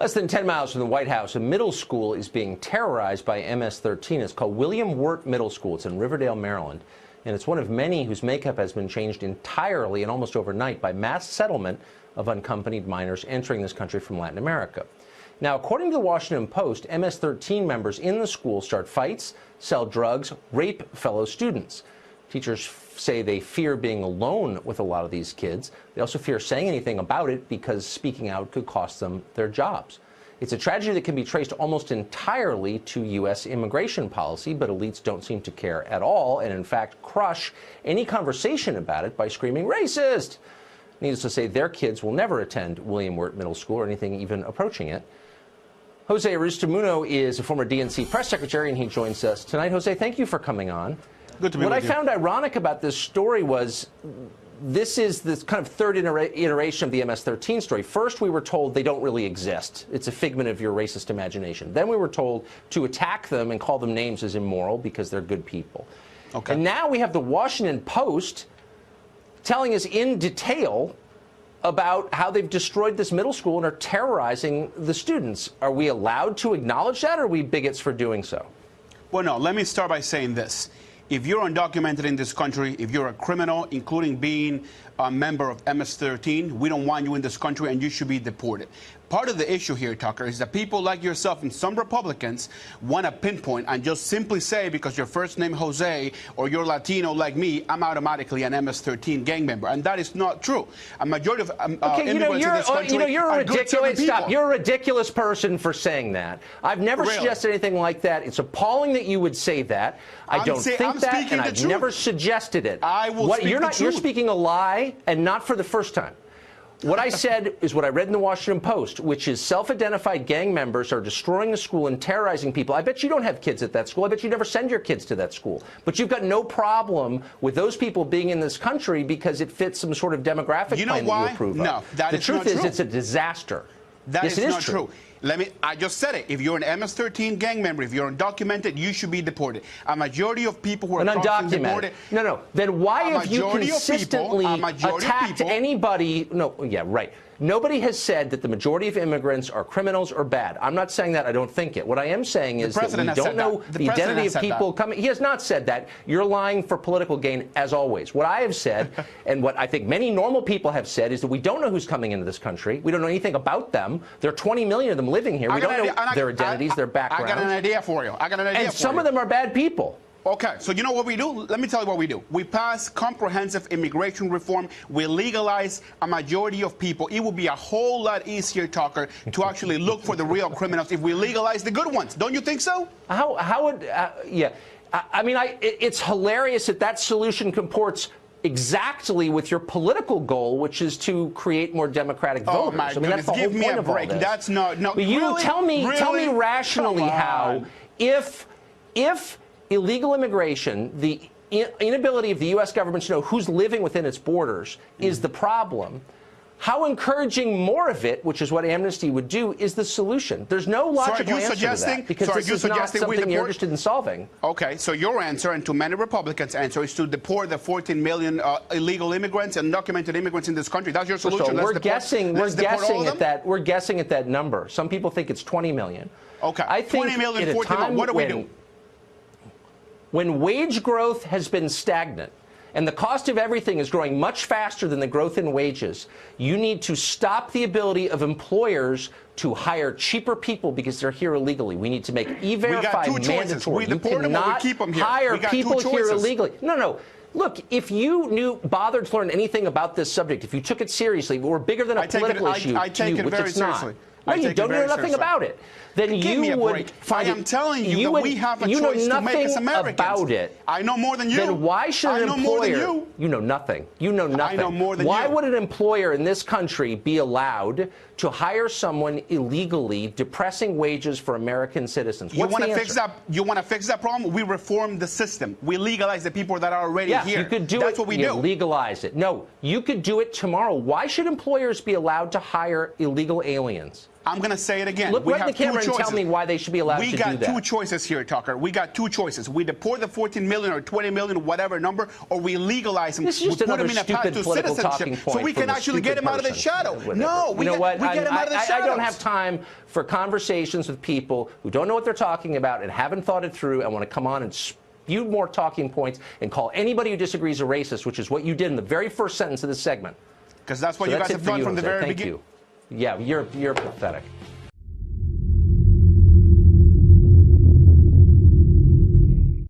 Less than 10 miles from the White House, a middle school is being terrorized by MS-13. It's called William Wirt Middle School. It's in Riverdale, Maryland. And it's one of many whose makeup has been changed entirely and almost overnight by mass settlement of unaccompanied minors entering this country from Latin America. Now, according to the Washington Post, MS-13 members in the school start fights, sell drugs, rape fellow students. Teachers say they fear being alone with a lot of these kids. They also fear saying anything about it because speaking out could cost them their jobs. It's a tragedy that can be traced almost entirely to U.S. immigration policy, but elites don't seem to care at all and, in fact, crush any conversation about it by screaming racist. Needless to say, their kids will never attend William Wirt Middle School or anything even approaching it. Jose Aristimuno is a former DNC press secretary, and he joins us tonight. Jose, thank you for coming on. Good to be with you. What I found ironic about this story was this is this kind of third iteration of the MS-13 story. First, we were told they don't really exist. It's a figment of your racist imagination. Then we were told to attack them and call them names is immoral because they're good people. Okay. And now we have the Washington Post telling us in detail about how they've destroyed this middle school and are terrorizing the students. Are we allowed to acknowledge that, or are we bigots for doing so? Well, no, let me start by saying this. If you're undocumented in this country, if you're a criminal, including being a member of MS-13, we don't want you in this country and you should be deported. Part of the issue here, Tucker, is that people like yourself and some Republicans want to pinpoint and just simply say because your first name Jose or you're Latino like me, I'm automatically an MS-13 gang member. And that is not true. A majority of immigrants in this country are good serving people. Stop. You're a ridiculous person for saying that. I've never suggested anything like that. It's appalling that you would say that. I don't think that, and I've never suggested it. I will speak the truth. You're speaking a lie, and not for the first time. What I said is what I read in the Washington Post, which is self-identified gang members are destroying the school and terrorizing people. I bet you don't have kids at that school. I bet you never send your kids to that school. But you've got no problem with those people being in this country because it fits some sort of demographic plan that you approve of. No, that is not true. The truth is it's a disaster. That is not true. I just said it. If you're an MS-13 gang member, if you're undocumented, you should be deported. A majority of people who are undocumented. No. Then why have you consistently attacked anybody? No, yeah, right. Nobody has said that the majority of immigrants are criminals or bad. I'm not saying that. I don't think it. What I am saying is that we don't know the identity of people coming. He has not said that. You're lying for political gain, as always. What I have said, and what I think many normal people have said, is that we don't know who's coming into this country. We don't know anything about them. There are 20 million of them living here. We don't know their identities, their backgrounds. I got an idea for you. And some of them are bad people. Okay, so you know what we do? Let me tell you what we do. We pass comprehensive immigration reform. We legalize a majority of people. It would be a whole lot easier, Tucker, to actually look for the real criminals if we legalize the good ones. Don't you think so? How would, yeah. I mean, it's hilarious that that solution comports exactly with your political goal, which is to create more Democratic voters. Oh my goodness, give me a break. That's not, no, but you tell me rationally how, if illegal immigration, the inability of the U.S. government to know who's living within its borders is the problem, how encouraging more of it, which is what amnesty would do, is the solution. There's no logical answer to that, because this is not something you're interested in solving. Okay, so your answer, and to many Republicans' answer, is to deport the 14 million illegal immigrants and undocumented immigrants in this country. That's your solution. So we're guessing at that number. Some people think it's 20 million. Okay, I think 20 million, 14 million. What do we do? When wage growth has been stagnant and the cost of everything is growing much faster than the growth in wages, you need to stop the ability of employers to hire cheaper people because they're here illegally. We need to make E-Verify mandatory. You cannot hire people here illegally. No. Look, if you bothered to learn anything about this subject, if you took it seriously, we're bigger than a political issue to you, which it's not. No, you don't know nothing about it. Then you would find it. I am telling you that we have a choice to make us Americans. About it. I know more than you. Then why should an employer? You know nothing. You know nothing. I know more than you. Why would an employer in this country be allowed to hire someone illegally, depressing wages for American citizens? You want to fix that? You want to fix that problem? We reform the system. We legalize the people that are already here. You could do it. That's what we do. Legalize it. No, you could do it tomorrow. Why should employers be allowed to hire illegal aliens? I'm going to say it again. Look right in the camera and tell me why they should be allowed to do that. We got two choices here, Tucker. We got two choices. We deport the 14 million or 20 million, whatever number, or we legalize them. This is just we put another them in a path to political talking citizenship point so we can actually get them out of the shadow. No, we get them out of the shadow. I don't have time for conversations with people who don't know what they're talking about and haven't thought it through and want to come on and spew more talking points and call anybody who disagrees a racist, which is what you did in the very first sentence of this segment. Because that's what you guys have done from the very beginning. Yeah, you're pathetic.